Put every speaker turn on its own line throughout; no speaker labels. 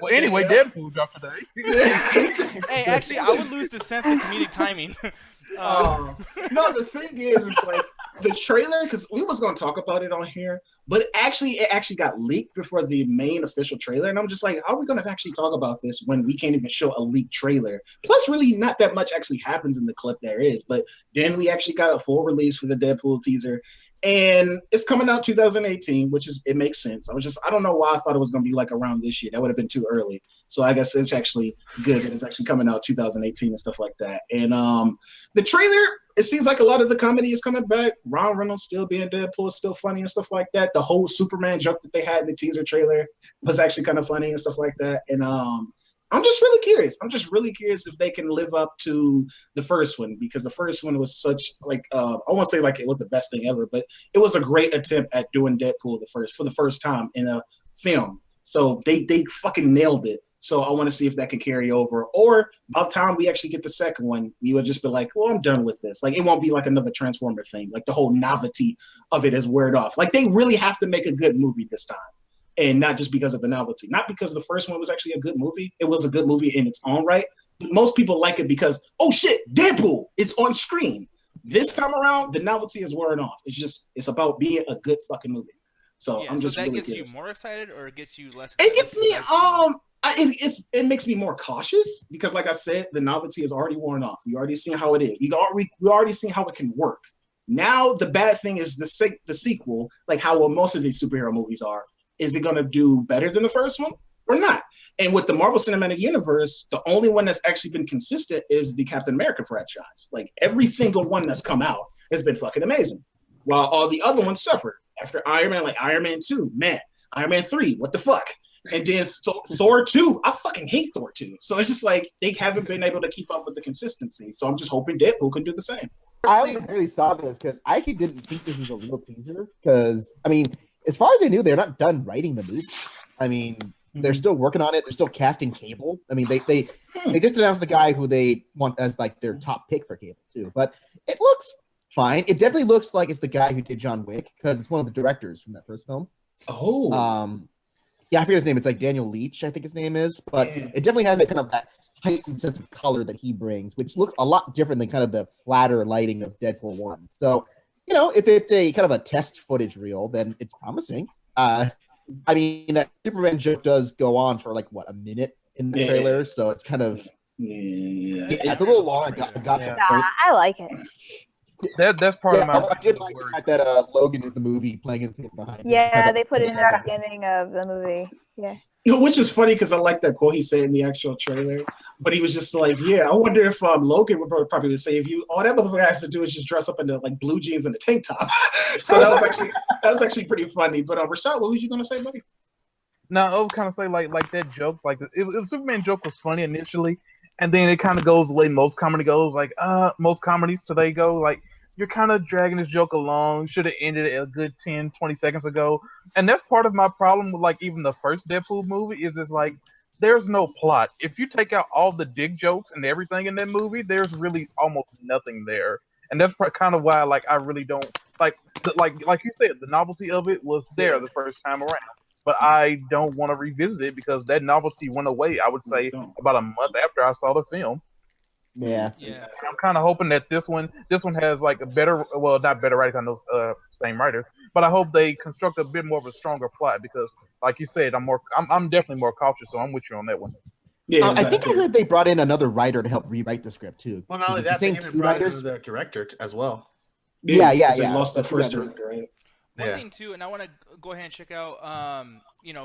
Well, anyway, Deadpool dropped today.
Hey, actually, I would lose the sense of comedic timing.
No, the thing is, it's like the trailer, because we was gonna talk about it on here, but it actually got leaked before the main official trailer, and I'm just like, how are we gonna actually talk about this when we can't even show a leaked trailer? Plus, really, not that much actually happens in the clip there is, but then we actually got a full release for the Deadpool teaser. And it's coming out 2018, which is, it makes sense. I don't know why I thought it was going to be like around this year. That would have been too early. So I guess it's actually good that it's actually coming out 2018 and stuff like that. And the trailer, it seems like a lot of the comedy is coming back. Ryan Reynolds still being Deadpool is still funny and stuff like that. The whole Superman joke that they had in the teaser trailer was actually kind of funny and stuff like that. And I'm just really curious. I'm just really curious if they can live up to the first one, because the first one was such like I won't say like it was the best thing ever, but it was a great attempt at doing Deadpool for the first time in a film. So they fucking nailed it. So I want to see if that can carry over. Or by the time we actually get the second one, we would just be like, well, I'm done with this. Like, it won't be like another Transformer thing. Like, the whole novelty of it is weared off. Like, they really have to make a good movie this time. And not just because of the novelty. Not because the first one was actually a good movie. It was a good movie in its own right. But most people like it because, oh shit, Deadpool, it's on screen. This time around, the novelty is wearing off. It's about being a good fucking movie. So I'm just really
gets
curious.
you more excited or it gets you less excited?
It gets me it makes me more cautious because, like I said, the novelty is already worn off. We already seen how it is. We already seen how it can work. Now the bad thing is the sequel, like how most of these superhero movies are. Is it going to do better than the first one or not? And with the Marvel Cinematic Universe, the only one that's actually been consistent is the Captain America franchise. Like, every single one that's come out has been fucking amazing, while all the other ones suffered. After Iron Man, like Iron Man 2, man. Iron Man 3, what the fuck? And then Thor 2, I fucking hate Thor 2. So it's just like they haven't been able to keep up with the consistency. So I'm just hoping Deadpool can do the same.
I really saw this because I actually didn't think this was a real teaser because, I mean, as far as I knew, they're not done writing the movie. I mean, they're still working on it. They're still casting Cable. I mean, they just announced the guy who they want as like their top pick for Cable too. But it looks fine. It definitely looks like it's the guy who did John Wick because it's one of the directors from that first film.
Oh,
yeah, I forget his name. It's like Daniel Leach, I think his name is. But it definitely has that kind of that heightened sense of color that he brings, which looks a lot different than kind of the flatter lighting of Deadpool 1. So, you know, if it's a kind of a test footage reel, then it's promising. I mean, that Superman joke does go on for like, what, a minute in the trailer? So it's kind of, it's a little long.
I like it.
That's part of my.
I did like the fact that Logan is the movie playing his kid behind.
Yeah, they put it in the beginning of the movie. Yeah.
You know, which is funny because I like that quote he said in the actual trailer. But he was just like, "Yeah, I wonder if Logan would probably say if you all that motherfucker has to do is just dress up in the like blue jeans and a tank top." So that was actually pretty funny. But Rashad, what was you gonna say, buddy?
No, I was kind of say like that joke, like the Superman joke was funny initially, and then it kind of goes the way most comedy goes. Like most comedies today go like. You're kind of dragging this joke along. Should have ended it a good 10, 20 seconds ago. And that's part of my problem with like even the first Deadpool movie is it's like there's no plot. If you take out all the dick jokes and everything in that movie, there's really almost nothing there. And that's kind of why like I really don't like you said, the novelty of it was there the first time around. But I don't want to revisit it because that novelty went away, I would say, about a month after I saw the film.
Yeah.
I'm kind of hoping that this one has like a better, well, not better writers, I know same writers, but I hope they construct a bit more of a stronger plot because, like you said, I'm definitely more cautious, so I'm with you on that one.
Yeah,
I think I heard they brought in another writer to help rewrite the script too.
Well, not only that, they even brought in the director as well.
Yeah.
They lost the first director, right?
One thing too, and I want to go ahead and check out,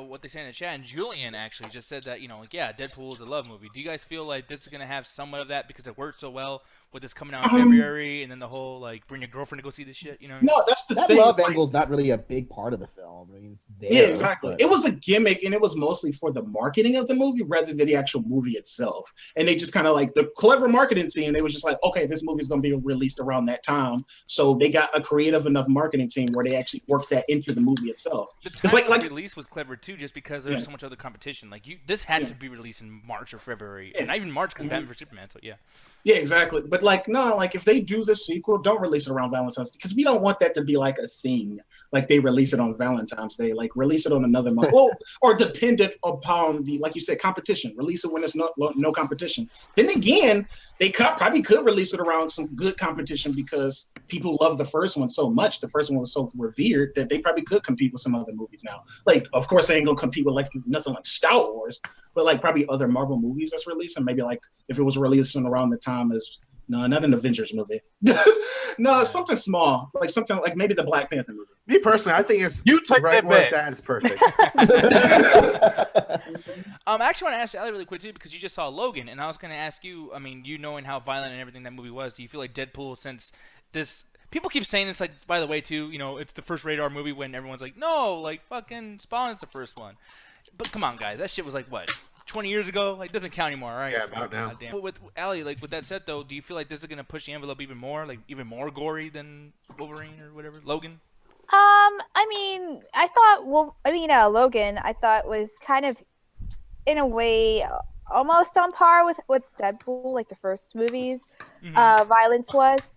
what they say in the chat. And Julian actually just said that, Deadpool is a love movie. Do you guys feel like this is gonna have somewhat of that because it worked so well with this coming out in February, and then the whole like bring your girlfriend to go see this shit? You know?
No, that's the
that
thing.
love angle is not really a big part of the film. I mean, it's there,
yeah, exactly. But... It was a gimmick, and it was mostly for the marketing of the movie rather than the actual movie itself. And they just kind of like the clever marketing team. They was just like, okay, this movie is gonna be released around that time, so they got a creative enough marketing team where they actually worked that into the movie itself. itself.
The
It's
time
like
of release was clever too, just because there's so much other competition. Like this had to be released in March or February, and not even March because Batman v Superman. So yeah.
Yeah, exactly. But like, no, like if they do the sequel, don't release it around Valentine's Day because we don't want that to be like a thing. Like they release it on Valentine's Day, like release it on another month, or dependent upon the, like you said, competition. Release it when there's no competition. Then again, they probably could release it around some good competition because people love the first one so much. The first one was so revered that they probably could compete with some other movies now. Like, of course, they ain't gonna compete with like nothing like Star Wars, but like probably other Marvel movies that's releasing. Maybe like if it was releasing around the time as not an Avengers movie. No, something small, like something like maybe the Black Panther movie.
Me personally, I think it's
You take
right
that
where
back.
it's at is perfect.
I actually want to ask Allie really quick too because you just saw Logan, and I was going to ask you. I mean, you knowing how violent and everything that movie was, do you feel like Deadpool, since this people keep saying it's like, by the way, too, it's the first rated R movie when everyone's like, no, like fucking Spawn's the first one. But come on, guys, that shit was like what? 20 years ago, like doesn't count anymore, right?
Yeah, about now.
But with Allie, like with that said though, do you feel like this is gonna push the envelope even more, like even more gory than Wolverine or whatever, Logan?
I mean, I thought, Logan, I thought was kind of, in a way, almost on par with Deadpool, like the first movies, violence was.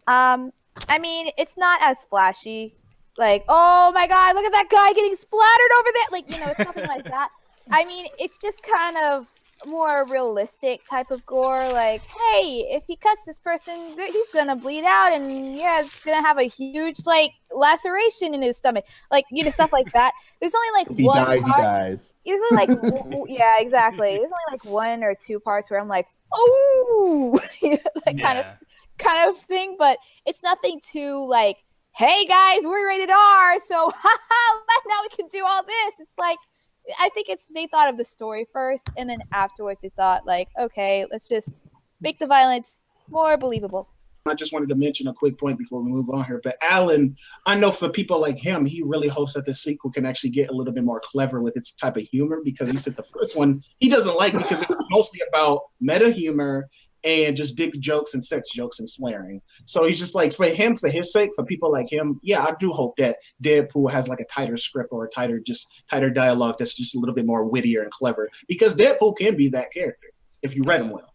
I mean, it's not as flashy, like, oh my god, look at that guy getting splattered over there, like, it's nothing like that. I mean, it's just kind of more realistic type of gore, like, hey, if he cuts this person, he's gonna bleed out, and yeah, it's gonna have a huge, like, laceration in his stomach, like, stuff like that. There's only like
If he
one
dies, he
part.
dies.
There's only like yeah, exactly. There's only like one or two parts where I'm like, oh, like kind of thing, but it's nothing too like, hey guys, we're rated R, so now we can do all this. It's like, I think they thought of the story first, and then afterwards they thought like, okay, let's just make the violence more believable.
I just wanted to mention a quick point before we move on here. But Alan, I know for people like him, he really hopes that the sequel can actually get a little bit more clever with its type of humor, because he said the first one he doesn't like because it was mostly about meta humor and just dick jokes and sex jokes and swearing. So he's just like, for him, for his sake, for people like him, yeah, I do hope that Deadpool has like a tighter script or a tighter dialogue that's just a little bit more wittier and clever, because Deadpool can be that character if you read him well.